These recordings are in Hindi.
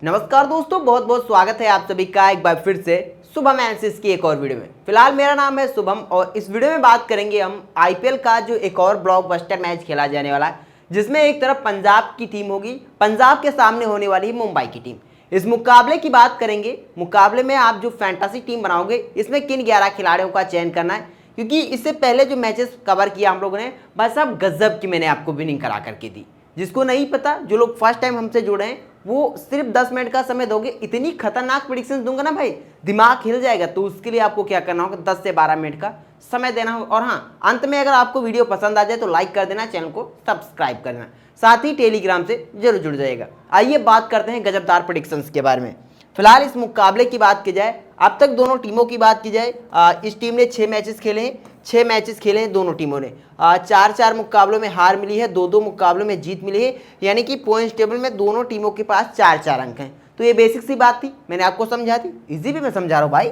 नमस्कार दोस्तों, बहुत बहुत स्वागत है आप सभी का एक बार फिर से शुभम एनालिसिस की एक और वीडियो में। फिलहाल मेरा नाम है शुभम और इस वीडियो में बात करेंगे हम आईपीएल का जो एक और ब्लॉकबस्टर मैच खेला जाने वाला है, जिसमें एक तरफ पंजाब की टीम होगी, पंजाब के सामने होने वाली है मुंबई की टीम। इस मुकाबले की बात करेंगे। मुकाबले में आप जो फैंटासी टीम बनाओगे, इसमें किन 11 खिलाड़ियों का चयन करना है, क्योंकि इससे पहले जो मैचेस कवर किया हम लोगों ने, भाई साहब गजब की मैंने आपको विनिंग करा करके दी। जिसको नहीं पता, जो लोग फर्स्ट टाइम हमसे जुड़े हैं, वो सिर्फ 10 मिनट का समय दोगे, इतनी खतरनाक प्रेडिक्शंस दूंगा ना भाई, दिमाग हिल जाएगा। तो उसके लिए आपको क्या करना होगा, 10 से 12 मिनट का समय देना होगा। और हाँ, अंत में अगर आपको वीडियो पसंद आ जाए तो लाइक कर देना, चैनल को सब्सक्राइब कर देना, साथ ही टेलीग्राम से जरूर जुड़ जाएगा। आइए बात करते हैं गजबदार प्रेडिक्शंस के बारे में। फिलहाल इस मुकाबले की बात की जाए, अब तक दोनों टीमों की बात की जाए, इस टीम ने 6 मैचेस खेले हैं, 6 मैचेस खेले हैं दोनों टीमों ने। 4-4 मुकाबलों में हार मिली है, 2-2 मुकाबलों में जीत मिली है, यानी कि पॉइंट्स टेबल में दोनों टीमों के पास 4-4 अंक हैं। तो ये बेसिक सी बात थी, मैंने आपको समझा दी, इजी भी मैं समझा रहा हूँ भाई।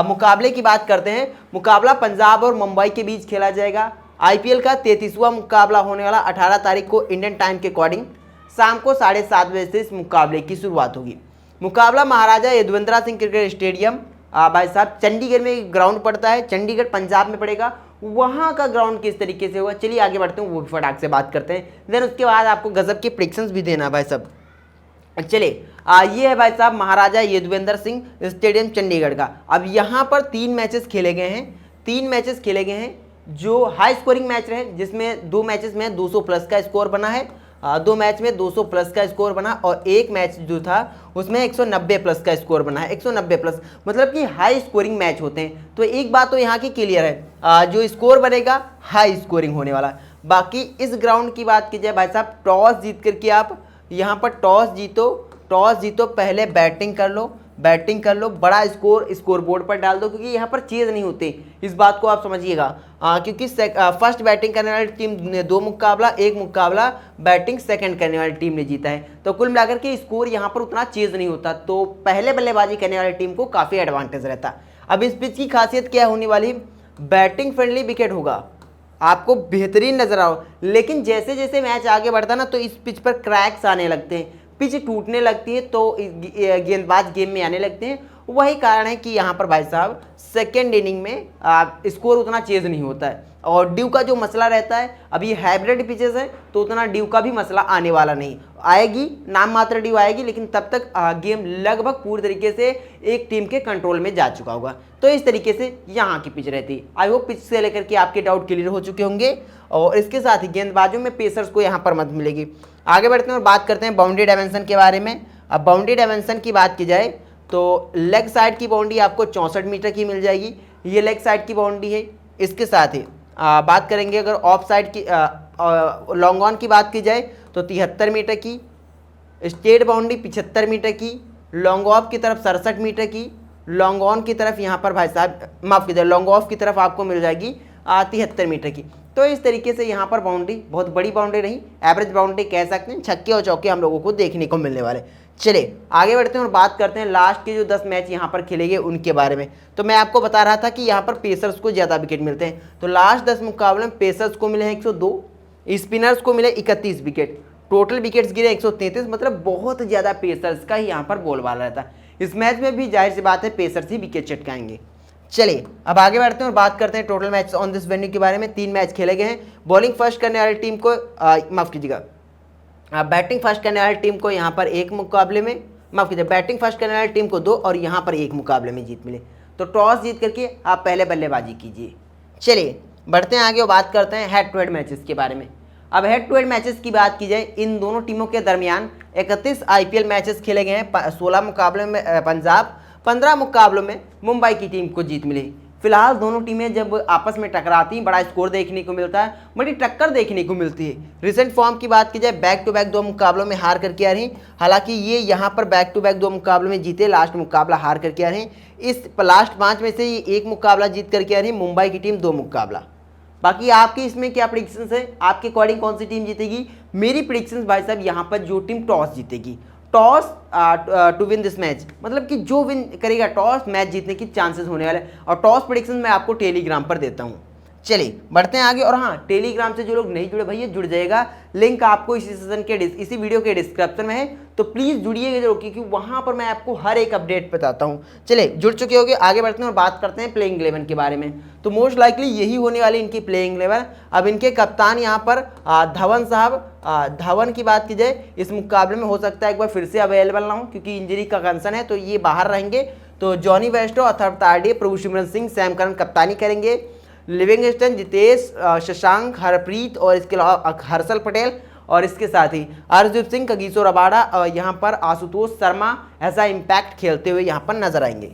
मुकाबले की बात करते हैं। मुकाबला पंजाब और मुंबई के बीच खेला जाएगा। आईपीएल का 33वां मुकाबला होने वाला 18 तारीख को इंडियन टाइम के अकॉर्डिंग शाम को 7:30 बजे से इस मुकाबले की शुरुआत होगी। मुकाबला महाराजा यदुवंतरा सिंह क्रिकेट स्टेडियम, भाई साहब चंडीगढ़ में ग्राउंड पड़ता है, चंडीगढ़ पंजाब में पड़ेगा। वहाँ का ग्राउंड किस तरीके से होगा, चलिए आगे बढ़ते हैं, वो भी फटाक से बात करते हैं। देन उसके बाद आपको गजब के प्रेडिक्शंस भी देना भाई साहब। चलिए ये है भाई साहब महाराजा यदुवेंद्र सिंह स्टेडियम चंडीगढ़ का। अब यहाँ पर 3 मैचेस खेले गए हैं, 3 मैचेस खेले गए हैं जो हाई स्कोरिंग मैच रहे, जिसमें 2 मैचेस में 200 प्लस का स्कोर बना है, 2 मैच में 200 प्लस का स्कोर बना, और एक मैच जो था उसमें 190 प्लस का स्कोर बना है। 190 प्लस मतलब कि हाई स्कोरिंग मैच होते हैं। तो एक बात तो यहाँ की क्लियर है, जो स्कोर बनेगा हाई स्कोरिंग होने वाला। बाकी इस ग्राउंड की बात की जाए भाई साहब, टॉस जीत करके आप यहाँ पर टॉस जीतो, पहले बैटिंग कर लो, बड़ा स्कोर बोर्ड पर डाल दो, क्योंकि यहाँ पर चीज़ नहीं होती, इस बात को आप समझिएगा। क्योंकि फर्स्ट बैटिंग करने वाली टीम ने 2 मुकाबला, 1 मुकाबला बैटिंग सेकंड करने वाली टीम ने जीता है। तो कुल मिलाकर के स्कोर यहाँ पर उतना चीज़ नहीं होता, तो पहले बल्लेबाजी करने वाली टीम को काफ़ी एडवांटेज रहता। अब इस पिच की खासियत क्या होने वाली, बैटिंग फ्रेंडली विकेट होगा, आपको बेहतरीन नजर आओ। लेकिन जैसे जैसे मैच आगे बढ़ता ना, तो इस पिच पर क्रैक्स आने लगते हैं, पिच टूटने लगती है, तो गेंदबाज गेम में आने लगते हैं। वही कारण है कि यहाँ पर भाई साहब सेकेंड इनिंग में स्कोर उतना चेज नहीं होता है। और ड्यू का जो मसला रहता है, अब ये हाइब्रिड पिचेस है, तो उतना ड्यू का भी मसला आने वाला नहीं, आएगी नाम मात्र ड्यू आएगी, लेकिन तब तक गेम लगभग पूरी तरीके से एक टीम के कंट्रोल में जा चुका होगा। तो इस तरीके से यहाँ की पिच रहती है। आई होप पिच से लेकर के आपके डाउट क्लियर हो चुके होंगे, और इसके साथ ही गेंदबाजों में पेसर्स को यहाँ पर मदद मिलेगी। आगे बढ़ते हैं और बात करते हैं बाउंड्री डायमेंशन के बारे में। अब बाउंड्री डायमेंशन की बात की जाए तो लेग साइड की बाउंड्री आपको 64 मीटर की मिल जाएगी, ये लेग साइड की बाउंड्री है। इसके साथ ही बात करेंगे अगर ऑफ साइड की, लॉन्ग ऑन की बात की जाए तो 73 मीटर की, स्ट्रेट बाउंड्री 75 मीटर की, लॉन्ग ऑफ की तरफ 67 मीटर की, लॉन्ग ऑन की तरफ यहाँ पर भाई साहब माफ़ कीजिए, लॉन्ग ऑफ की तरफ आपको मिल जाएगी 73 मीटर की। तो इस तरीके से यहाँ पर बाउंड्री बहुत बड़ी बाउंड्री नहीं, एवरेज बाउंड्री कह सकते हैं। छक्के और चौके हम लोगों को देखने को मिलने वाले। चलिए आगे बढ़ते हैं और बात करते हैं लास्ट के जो 10 मैच यहाँ पर खेले गए उनके बारे में। तो मैं आपको बता रहा था कि यहाँ पर पेसर्स को ज़्यादा विकेट मिलते हैं, तो लास्ट 10 मुकाबले में पेसर्स को मिले हैं 102, स्पिनर्स को मिले 31 विकेट, टोटल विकेट्स गिरे 133, मतलब बहुत ज़्यादा पेसर्स का ही यहाँ पर बोलबाला रहता है। इस मैच में भी जाहिर सी बात है पेसर्स ही विकेट चटकाएंगे। चलिए अब आगे बढ़ते हैं और बात करते हैं total match on this venue के बारे में। 3 मैच खेले गए हैं। बॉलिंग फर्स्ट करने वाली टीम को माफ़ कीजिएगा, बैटिंग फर्स्ट करने वाली टीम को यहाँ पर 1 मुकाबले में, माफ़ कीजिए, बैटिंग फर्स्ट करने वाली टीम को 2 और यहाँ पर 1 मुकाबले में जीत मिले। तो टॉस जीत करके आप पहले बल्लेबाजी कीजिए। चलिए बढ़ते हैं आगे और बात करते हैं हेड टू हेड मैचेस के बारे में। अब हेड टू हेड मैचेस की बात की जाए, इन दोनों टीमों के दरमियान 31 आईपीएल मैचेस खेले गए हैं। 16 मुकाबले में पंजाब, 15 मुकाबलों में मुंबई की टीम को जीत मिली। फिलहाल दोनों टीमें जब आपस में टकराती हैं, बड़ा स्कोर देखने को मिलता है, बड़ी टक्कर देखने को मिलती है। रिसेंट फॉर्म की बात की जाए, बैक टू बैक 2 मुकाबलों में हार करके आ रही। हालांकि ये यहाँ पर बैक टू बैक 2 मुकाबलों में जीते, लास्ट मुकाबला हार करके आ रही। इस लास्ट 5 में से ये 1 मुकाबला जीत करके आ रही, मुंबई की टीम 2 मुकाबला। बाकी आपकी इसमें क्या प्रेडिक्शंस है, आपके अकॉर्डिंग कौन सी टीम जीतेगी? मेरी प्रेडिक्शंस भाई साहब यहाँ पर जो टीम टॉस जीतेगी, toss to win this match, मतलब कि जो विन करेगा टॉस, मैच जीतने की चांसेस होने वाले। और टॉस प्रेडिक्शन मैं आपको टेलीग्राम पर देता हूँ। चलिए बढ़ते हैं आगे। और हाँ, टेलीग्राम से जो लोग नहीं जुड़े भैया जुड़ जाएगा, लिंक आपको इसी सेशन के इसी वीडियो के डिस्क्रिप्शन में है, तो प्लीज़ जुड़िएगा जरूर, क्योंकि वहाँ पर मैं आपको हर एक अपडेट बताता हूँ। चलिए जुड़ चुके होंगे, आगे बढ़ते हैं और बात करते हैं प्लेइंग 11 के बारे में। तो मोस्ट लाइकली यही होने वाली इनकी प्लेइंग 11। अब इनके कप्तान यहाँ पर धवन साहब, धवन की बात की जाए इस मुकाबले में हो सकता है एक बार फिर से अवेलेबल ना हो, क्योंकि इंजरी का कंसर्न है, तो ये बाहर रहेंगे। तो जॉनी वेस्टो, अथर्व तारडे, प्रभुसिमरन सिंह, सैम करन कप्तानी करेंगे। लिविंगस्टन, जितेश, शशांक, हरप्रीत और इसके अलावा हर्षल पटेल, और इसके साथ ही अर्शदीप सिंह, कगिसो रबाडा, यहाँ पर आशुतोष शर्मा ऐसा इम्पैक्ट खेलते हुए यहाँ पर नजर आएंगे।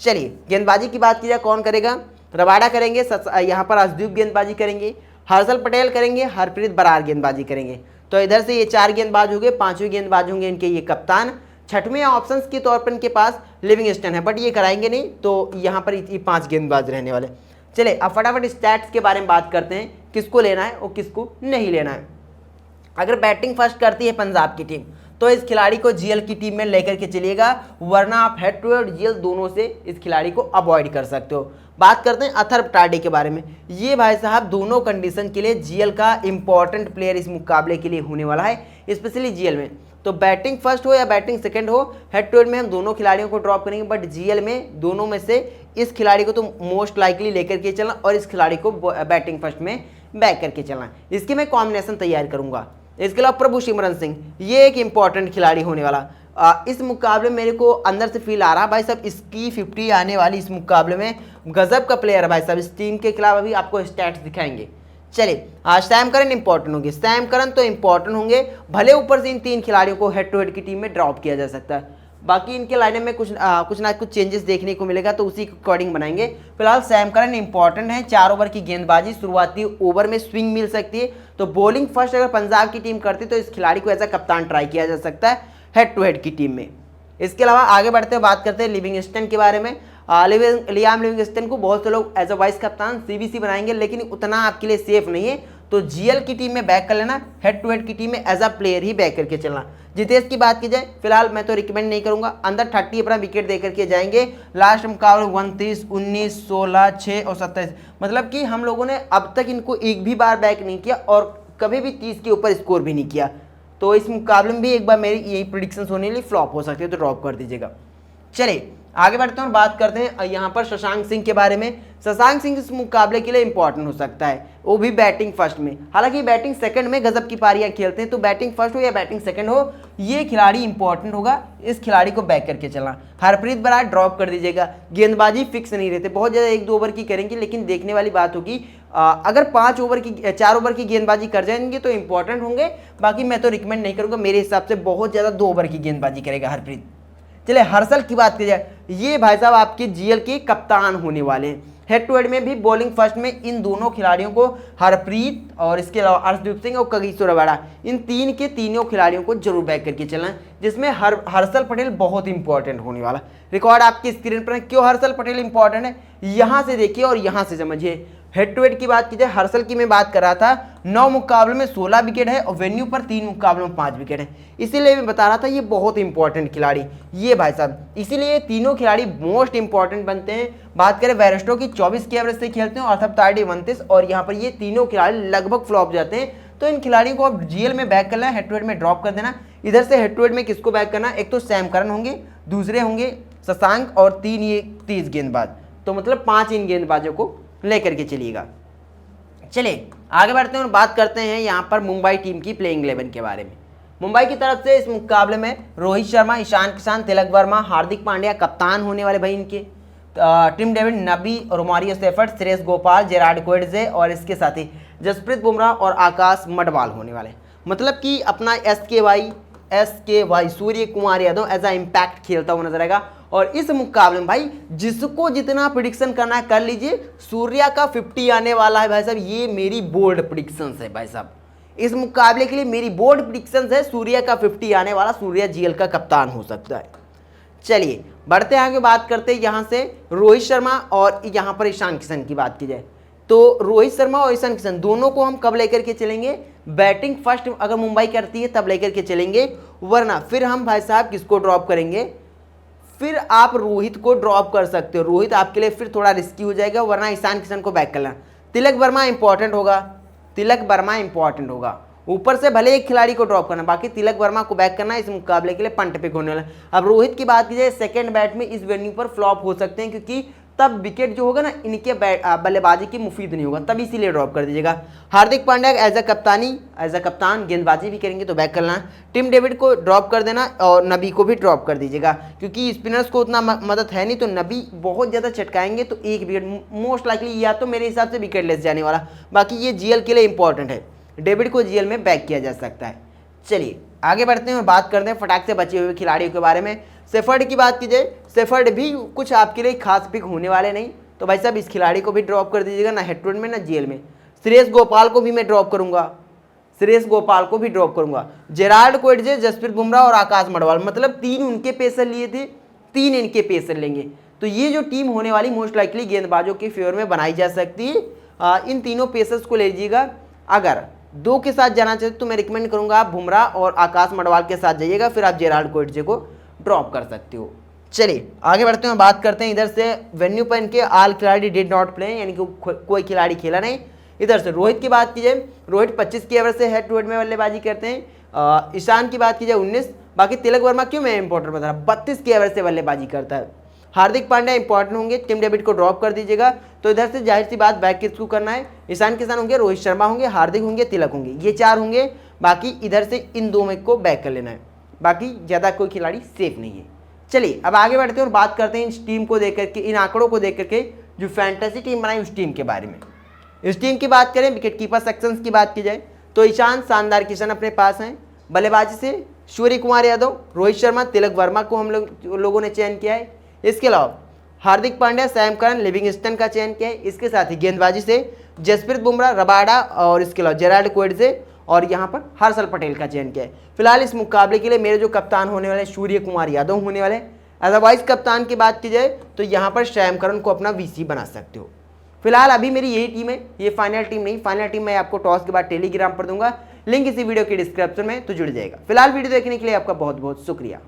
चलिए गेंदबाजी की बात की जाए, कौन करेगा? रबाडा करेंगे, यहाँ पर अर्शदीप गेंदबाजी करेंगे, हर्षल पटेल करेंगे, हरप्रीत बरार गेंदबाजी करेंगे। तो इधर से ये 4 गेंदबाज हो गए, 5वें गेंदबाज होंगे इनके ये कप्तान। 6वें ऑप्शंस के तौर पर इनके पास लिविंगस्टन है, बट ये कराएंगे नहीं, तो यहाँ पर ये 5 गेंदबाज रहने वाले। चले अब फटाफट स्टैट्स के बारे में बात करते हैं, किसको लेना है और किसको नहीं लेना है। अगर बैटिंग फर्स्ट करती है पंजाब की टीम, तो इस खिलाड़ी को जीएल की टीम में लेकर के चलिएगा, वरना आप हेड टू हेड जीएल दोनों से इस खिलाड़ी को अवॉइड कर सकते हो। बात करते हैं अथर्व तारडे के बारे में। ये भाई साहब दोनों कंडीशन के लिए जीएल का इंपॉर्टेंट प्लेयर इस मुकाबले के लिए होने वाला है, स्पेशली जीएल में। तो बैटिंग फर्स्ट हो या बैटिंग सेकंड हो, हेड टू हेड में हम दोनों खिलाड़ियों को ड्रॉप करेंगे, बट जीएल में दोनों में से इस खिलाड़ी को तो मोस्ट लाइकली लेकर के चलना और इस खिलाड़ी को बैटिंग फर्स्ट में बैक करके चलना। इसकी मैं कॉम्बिनेशन तैयार करूंगा। इसके अलावा प्रभुसिमरन सिंह, ये एक इंपॉर्टेंट खिलाड़ी होने वाला। इस मुकाबले मेरे को अंदर से फील आ रहा है भाई साहब, इसकी 50 आने वाली इस मुकाबले में, गजब का प्लेयर है भाई साहब। इस टीम के खिलाफ अभी आपको स्टैट्स दिखाएंगे। चलिए आज सैम करन इंपॉर्टेंट होंगे, सैम करन तो इंपॉर्टेंट होंगे, भले ऊपर से इन 3 खिलाड़ियों को हेड टू हेड की टीम में ड्रॉप किया जा सकता है। बाकी इनके लाइनअप में कुछ ना कुछ चेंजेस देखने को मिलेगा, तो उसी के अकॉर्डिंग बनाएंगे। फिलहाल सैम करन इंपॉर्टेंट है, 4 ओवर की गेंदबाजी, शुरुआती ओवर में स्विंग मिल सकती है, तो बॉलिंग फर्स्ट अगर पंजाब की टीम करती है तो इस खिलाड़ी को एज अ कप्तान ट्राई किया जा सकता है हेड टू हेड की टीम में। इसके अलावा आगे बढ़ते हुए बात करते हैं लिविंगस्टन के बारे में। लियाम लिविंगस्टन को बहुत से लोग एज अ वाइस कप्तान सीबीसी बनाएंगे, लेकिन उतना आपके लिए सेफ नहीं है, तो जीएल की टीम में बैक कर लेना, हेड टू हेड की टीम में एज अ प्लेयर ही बैक करके चलना। जितेश की बात की जाए, फिलहाल मैं तो रिकमेंड नहीं करूंगा, अंदर 30 अपना विकेट दे करके जाएंगे। लास्ट मुकाबले 29, 19, 16, 6 और 27, मतलब कि हम लोगों ने अब तक इनको एक भी बार बैक नहीं किया और कभी भी 30 के ऊपर स्कोर भी नहीं किया। तो इस मुकाबले में भी एक बार मेरी यही प्रेडिक्शंस होने के लिए फ्लॉप हो सकती है, तो ड्रॉप कर दीजिएगा। चलिए आगे बढ़ते हैं और बात करते हैं यहाँ पर शशांक सिंह के बारे में। शशांक सिंह इस मुकाबले के लिए इंपॉर्टेंट हो सकता है, वो भी बैटिंग फर्स्ट में। हालांकि बैटिंग सेकंड में गजब की पारियां खेलते हैं, तो बैटिंग फर्स्ट हो या बैटिंग सेकंड हो, ये खिलाड़ी इंपॉर्टेंट होगा, इस खिलाड़ी को बैक करके चलना। हरप्रीत बरार ड्रॉप कर दीजिएगा, गेंदबाजी फिक्स नहीं रहते, बहुत ज़्यादा 1-2 ओवर की करेंगे, लेकिन देखने वाली बात होगी अगर 4 ओवर की गेंदबाजी कर जाएंगे तो इंपॉर्टेंट होंगे। बाकी मैं तो रिकमेंड नहीं करूँगा, मेरे हिसाब से बहुत ज़्यादा 2 ओवर की गेंदबाजी करेगा हरप्रीत। चलिए हर्षल की बात की जाए, ये भाई साहब आपके जीएल के कप्तान होने वाले हैं। हेड टू हेड में भी बॉलिंग फर्स्ट में इन दोनों खिलाड़ियों को, हरप्रीत और इसके अलावा अर्शदीप सिंह और कगिसो रबाडा, इन 3 के तीनों खिलाड़ियों को जरूर बैक करके चलना है, जिसमें हर्षल पटेल बहुत इंपॉर्टेंट होने वाला। रिकॉर्ड आपकी स्क्रीन पर है, क्यों हर्षल पटेल इंपॉर्टेंट है यहाँ से देखिए और यहाँ से समझिए। हेड टू हेड की बात की जाए, हर्षल की मैं बात कर रहा था, 9 मुकाबले में 16 विकेट है और वेन्यू पर 3 मुकाबलों में 5 विकेट है, इसीलिए मैं बता रहा था ये बहुत इंपॉर्टेंट खिलाड़ी ये भाई साहब, इसीलिए ये तीनों खिलाड़ी मोस्ट इंपॉर्टेंट बनते हैं। बात करें वेरेस्टो की 24 की एवरेज से खेलते हैं और अथर्व तारडे 29, और यहाँ पर ये तीनों खिलाड़ी लगभग फ्लॉप जाते हैं, तो इन खिलाड़ियों को अब जीएल में बैक करना है, हेड टू हेड में ड्रॉप कर देना। इधर से हेड टू हेड में किसको बैक करना, एक तो सैम करन होंगे, दूसरे होंगे शशांक और 3 ये 30 गेंदबाज, तो मतलब 5 इन गेंदबाजों को लेकर के चलिएगा। चलिए आगे बढ़ते हैं और बात करते हैं यहाँ पर मुंबई टीम की प्लेइंग 11 के बारे में। मुंबई की तरफ से इस मुकाबले में रोहित शर्मा, ईशान किशन, तिलक वर्मा, हार्दिक पांड्या कप्तान होने वाले भाई इनके। टिम डेविड, नबी, Romario Seifert, Shreyas Gopal, Gerrard Coetzee और इसके साथ ही जसप्रीत बुमराह और आकाश मडवाल होने वाले। मतलब कि अपना S K Y Surya Kumar Yadav as a impact खेलता हुआ नजर आएगा। और इस मुकाबले में भाई जिसको जितना प्रिडिक्शन करना है कर लीजिए, सूर्या का 50 आने वाला है भाई साहब, ये मेरी बोल्ड प्रिडिक्शंस है भाई साहब। इस मुकाबले के लिए मेरी बोल्ड प्रिडिक्शंस है, सूर्या का 50 आने वाला, सूर्या जीएल का कप्तान हो सकता है। चलिए बढ़ते हैं आगे, बात करते हैं यहाँ से रोहित शर्मा और यहाँ पर ईशान किशन की बात की जाए, तो रोहित शर्मा और ईशान किशन दोनों को हम कब लेकर के चलेंगे, बैटिंग फर्स्ट अगर मुंबई करती है तब लेकर के चलेंगे, वरना फिर हम भाई साहब किसको ड्रॉप करेंगे, फिर आप रोहित को ड्रॉप कर सकते हो। रोहित आपके लिए फिर थोड़ा रिस्की हो जाएगा, वरना ईशान किशन को बैक करना। तिलक वर्मा इंपॉर्टेंट होगा, तिलक वर्मा इंपॉर्टेंट होगा। ऊपर से भले एक खिलाड़ी को ड्रॉप करना, बाकी तिलक वर्मा को बैक करना इस मुकाबले के लिए पंट पिक होने वाला है। अब रोहित की बात की जाए, सेकंड बैट में इस वेन्यू पर फ्लॉप हो सकते हैं, क्योंकि तब विकेट जो होगा ना इनके बल्लेबाजी की मुफीद नहीं होगा, तब इसीलिए ड्रॉप कर दीजिएगा। हार्दिक पांड्या एज अ कप्तान गेंदबाजी भी करेंगे तो बैक करना। टिम डेविड को ड्रॉप कर देना और नबी को भी ड्रॉप कर दीजिएगा, क्योंकि स्पिनर्स को उतना मदद है नहीं, तो नबी बहुत ज़्यादा चटकाएंगे तो एक विकेट मोस्ट लाइकली, या तो मेरे हिसाब से विकेट लेस जाने वाला। बाकी ये जीएल के लिए इंपॉर्टेंट है, डेविड को जीएल में बैक किया जा सकता है। चलिए आगे बढ़ते हैं और बात करते हैं फटाक से बचे हुए खिलाड़ियों के बारे में। सेफर्ड की बात की जाए, सेफर्ड भी कुछ आपके लिए खास पिक होने वाले नहीं, तो भाई साहब इस खिलाड़ी को भी ड्रॉप कर दीजिएगा, ना हेड टू हेड में ना जीएल में। श्रेयस गोपाल को भी मैं ड्रॉप करूंगा, श्रेयस गोपाल को भी ड्रॉप करूंगा। जेराल्ड कोएट्जे, जसप्रीत बुमराह और आकाश मडवाल, मतलब 3 उनके पेसर लिए थे, 3 इनके पेसर लेंगे। तो ये जो टीम होने वाली मोस्ट लाइकली गेंदबाजों के फेवर में बनाई जा सकती है। इन तीनों पेसर्स को ले लीजिएगा। अगर 2 के साथ जाना चाहते तो मैं रिकमेंड करूंगा आप बुमराह और आकाश मडवाल के साथ जाइएगा, फिर आप जेराल्ड कोएट्जे को ड्रॉप कर सकते हो। चलिए आगे बढ़ते हैं, बात करते हैं इधर से वेन्यू पर इनके आल खिलाड़ी डिड नॉट प्ले, यानी कि कोई खिलाड़ी खेला नहीं। इधर से रोहित की बात की जाए, रोहित 25 की एवरेज से हेड टू हेड में बल्लेबाजी करते हैं। ईशान की बात की जाए 19, बाकी तिलक वर्मा क्यों मैं इंपॉर्टेंट बता रहा, 32 की एवरेज से बल्लेबाजी करता है। हार्दिक पांड्या इंपॉर्टेंट होंगे, टिम डेविड को ड्रॉप कर दीजिएगा। तो इधर से जाहिर सी बात बैक किसको करना है, ईशान किसान होंगे, रोहित शर्मा होंगे, हार्दिक होंगे, तिलक होंगे, ये 4 होंगे। बाकी इधर से इन 2 में को बैक कर लेना है, बाकी ज़्यादा कोई खिलाड़ी सेफ नहीं है। चलिए अब आगे बढ़ते हैं और बात करते हैं इस टीम को देख करके, इन आंकड़ों को देख करके जो फैंटेसी टीम बनाई उस टीम के बारे में। इस टीम की बात करें, विकेट कीपर सेक्शंस की बात की जाए तो ईशान शानदार किशन अपने पास हैं। बल्लेबाजी से सूर्य कुमार यादव, रोहित शर्मा, तिलक वर्मा को हम लोगों ने चयन किया है। इसके अलावा Hardik Pandya, Sam Curran, Livingstone का चयन किया है। इसके साथ ही गेंदबाजी से जसप्रीत बुमराह, रबाडा और इसके अलावा जेराल्ड कोएट्जे और यहाँ पर हर्षल पटेल का चयन किया है। फिलहाल इस मुकाबले के लिए मेरे जो कप्तान होने वाले सूर्य कुमार यादव होने वाले। अदरवाइज कप्तान की बात की जाए तो यहाँ पर सैम करन को अपना वीसी बना सकते हो। फिलहाल अभी मेरी यही टीम है, ये फाइनल टीम नहीं, फाइनल टीम मैं आपको टॉस के बाद टेलीग्राम पर दूंगा, लिंक इसी वीडियो के डिस्क्रिप्शन में तो जुड़ जाएगा। फिलहाल वीडियो देखने के लिए आपका बहुत बहुत शुक्रिया।